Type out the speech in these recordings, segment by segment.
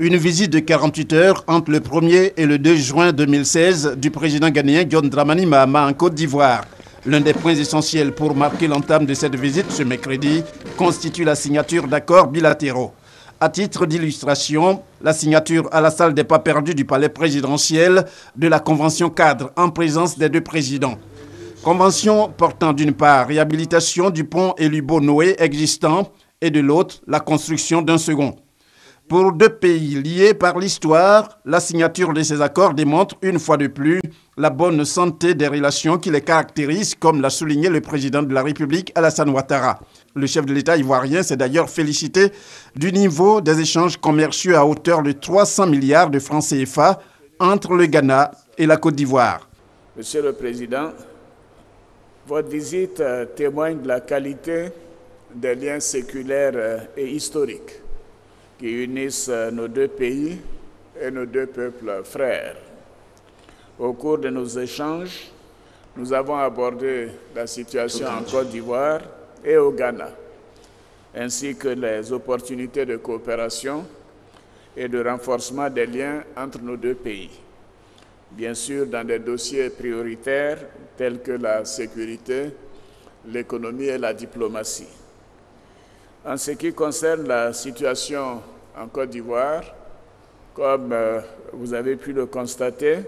Une visite de 48 heures entre le 1er et le 2 juin 2016 du président ghanéen John Dramani Mahama en Côte d'Ivoire. L'un des points essentiels pour marquer l'entame de cette visite ce mercredi constitue la signature d'accords bilatéraux. À titre d'illustration, la signature à la salle des pas perdus du palais présidentiel de la convention cadre en présence des deux présidents. Convention portant d'une part réhabilitation du pont Elubo-Noé existant et de l'autre la construction d'un second. Pour deux pays liés par l'histoire, la signature de ces accords démontre une fois de plus la bonne santé des relations qui les caractérisent, comme l'a souligné le président de la République, Alassane Ouattara. Le chef de l'État ivoirien s'est d'ailleurs félicité du niveau des échanges commerciaux à hauteur de 300 milliards de francs CFA entre le Ghana et la Côte d'Ivoire. Monsieur le Président, votre visite témoigne de la qualité des liens séculaires et historiques qui unissent nos deux pays et nos deux peuples frères. Au cours de nos échanges, nous avons abordé la situation en Côte d'Ivoire et au Ghana, ainsi que les opportunités de coopération et de renforcement des liens entre nos deux pays. Bien sûr, dans des dossiers prioritaires tels que la sécurité, l'économie et la diplomatie. En ce qui concerne la situation en Côte d'Ivoire, comme vous avez pu le constater,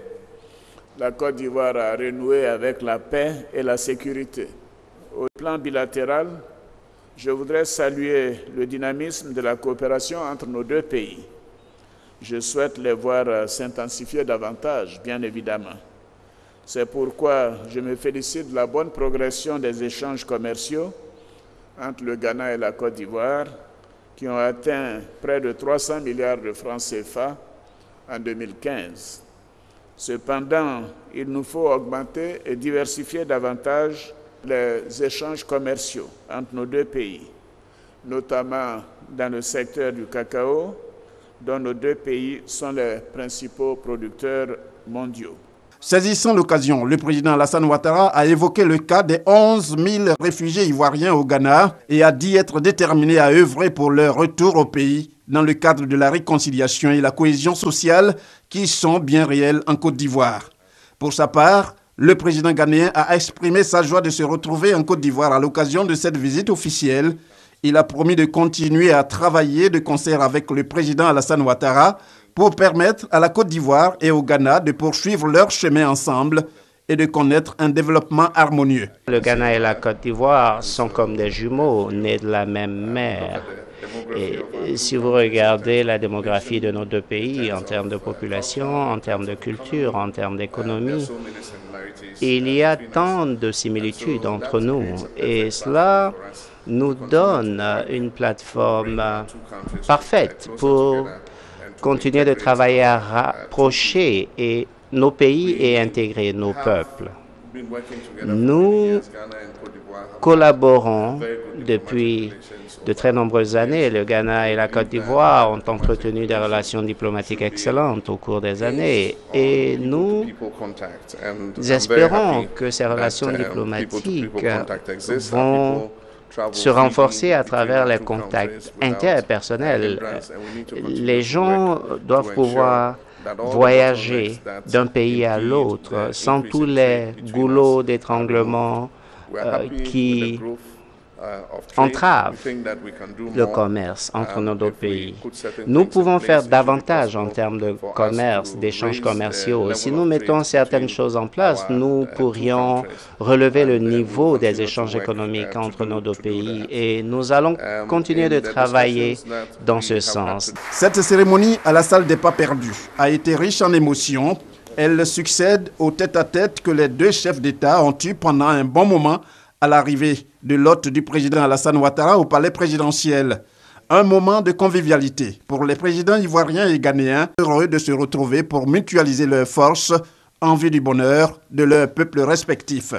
la Côte d'Ivoire a renoué avec la paix et la sécurité. Au plan bilatéral, je voudrais saluer le dynamisme de la coopération entre nos deux pays. Je souhaite les voir s'intensifier davantage, bien évidemment. C'est pourquoi je me félicite de la bonne progression des échanges commerciaux entre le Ghana et la Côte d'Ivoire, qui ont atteint près de 300 milliards de francs CFA en 2015. Cependant, il nous faut augmenter et diversifier davantage les échanges commerciaux entre nos deux pays, notamment dans le secteur du cacao, dont nos deux pays sont les principaux producteurs mondiaux. Saisissant l'occasion, le président Alassane Ouattara a évoqué le cas des 11 000 réfugiés ivoiriens au Ghana et a dit être déterminé à œuvrer pour leur retour au pays dans le cadre de la réconciliation et la cohésion sociale qui sont bien réelles en Côte d'Ivoire. Pour sa part, le président ghanéen a exprimé sa joie de se retrouver en Côte d'Ivoire à l'occasion de cette visite officielle. Il a promis de continuer à travailler de concert avec le président Alassane Ouattara pour permettre à la Côte d'Ivoire et au Ghana de poursuivre leur chemin ensemble et de connaître un développement harmonieux. Le Ghana et la Côte d'Ivoire sont comme des jumeaux nés de la même mère. Et si vous regardez la démographie de nos deux pays en termes de population, en termes de culture, en termes d'économie, il y a tant de similitudes entre nous et cela nous donne une plateforme parfaite pour continuer de travailler à rapprocher nos pays et intégrer nos peuples. Nous collaborons depuis de très nombreuses années. Le Ghana et la Côte d'Ivoire ont entretenu des relations diplomatiques excellentes au cours des années et nous espérons que ces relations diplomatiques vont se renforcer à travers les contacts interpersonnels. Les gens doivent pouvoir voyager d'un pays à l'autre sans tous les goulots d'étranglement qui entravent le commerce entre nos deux pays. Nous pouvons faire davantage en termes de commerce, d'échanges commerciaux. Si nous mettons certaines choses en place, nous pourrions relever le niveau des échanges économiques entre nos deux pays et nous allons continuer de travailler dans ce sens. Cette cérémonie à la salle des pas perdus a été riche en émotions. Elle succède au tête-à-tête que les deux chefs d'État ont eu pendant un bon moment à l'arrivée de l'hôte du président Alassane Ouattara au palais présidentiel. Un moment de convivialité pour les présidents ivoiriens et ghanéens, heureux de se retrouver pour mutualiser leurs forces en vue du bonheur de leurs peuples respectifs.